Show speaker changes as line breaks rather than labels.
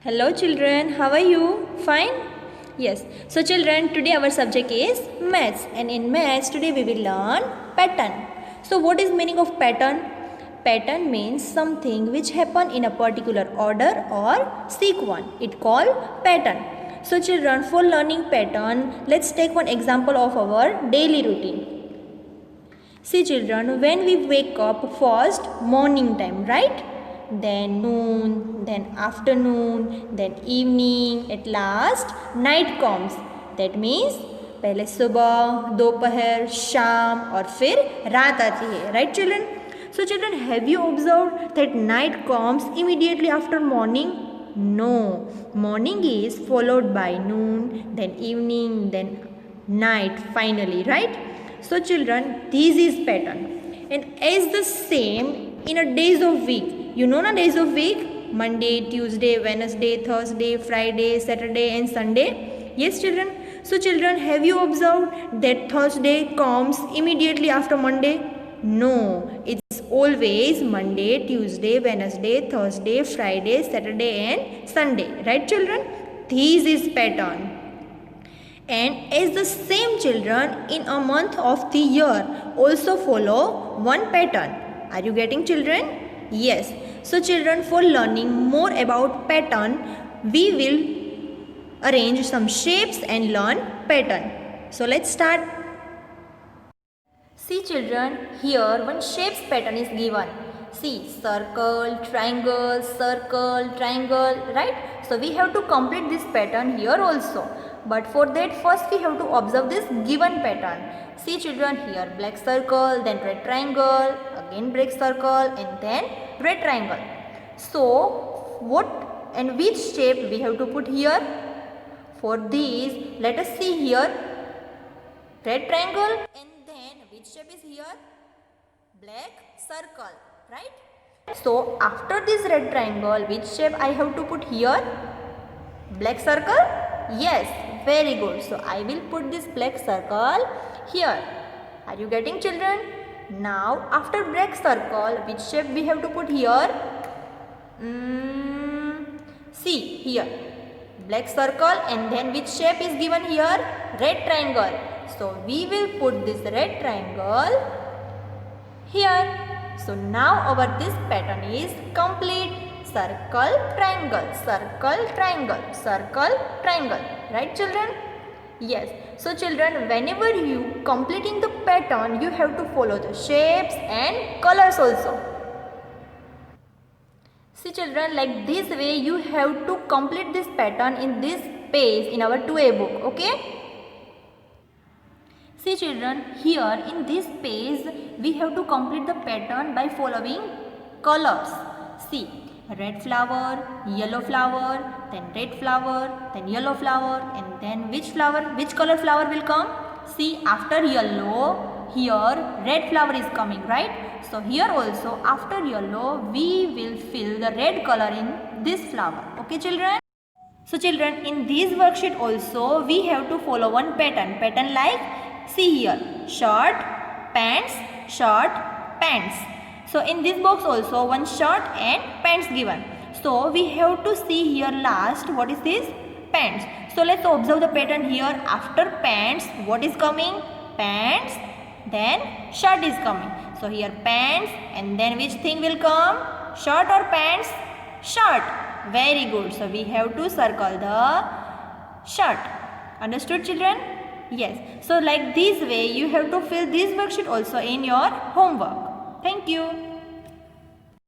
Hello children, how are you? Fine? Yes. So children, today our subject is maths, and in maths today we will learn pattern. So what is meaning of pattern? Pattern means something which happen in a particular order or sequence. It called pattern. So children, for learning pattern, let's take one example of our daily routine. See children, when we wake up first morning time, right? Then noon, then afternoon, then evening, at last night comes. That means पहले सुबह, दोपहर, शाम और फिर रात आती है, right children? So children, have you observed that night comes immediately after morning? No, morning is followed by noon, then evening, then night finally, right? So children, this is pattern, and as the same in a days of week. You know na days of week? Monday, Tuesday, Wednesday, Thursday, Friday, Saturday and Sunday. Yes children. So children, have you observed that Thursday comes immediately after Monday? No, it's always Monday, Tuesday, Wednesday, Thursday, Friday, Saturday and Sunday. Right children? This is pattern. And as the same children in a month of the year also follow one pattern. Are you getting children? Yes. So children, for learning more about pattern, we will arrange some shapes and learn pattern. So let's start. See children, here one shapes pattern is given. See, circle, triangle, right? So we have to complete this pattern here also. But for that, first we have to observe this given pattern. See children, here black circle, then red triangle, again black circle and then red triangle. So what and which shape we have to put here? For these, let us see here red triangle, and then which shape is here? Black circle, right? So after this red triangle, which shape I have to put here? Black circle? Yes, very good. So I will put this black circle here. Are you getting children? Now after black circle, which shape we have to put here? See here, black circle, and then which shape is given here? Red triangle. So we will put this red triangle here. So now our this pattern is complete. Circle, triangle, circle, triangle, circle, triangle. Right children? Yes. So children, whenever you completing the pattern, you have to follow the shapes and colors also. See children, like this way you have to complete this pattern in this page in our 2A book. Okay? See children, here in this page we have to complete the pattern by following colors. See, red flower, yellow flower, then red flower, then yellow flower, and then which color flower will come? See, after yellow, here red flower is coming, right? So here also after yellow we will fill the red color in this flower. Okay children? So children, in this worksheet also we have to follow one pattern. Pattern like, see here, shirt, pants, shirt, pants. So in this box also one shirt and pants given. So we have to see here last, what is this? Pants. So let's observe the pattern here. After pants, what is coming? Pants, then shirt is coming. So here pants, and then which thing will come? Shirt or pants? Shirt. Very good. So we have to circle the shirt. Understood children? Yes. So like this way you have to fill this worksheet also in your homework. Thank you.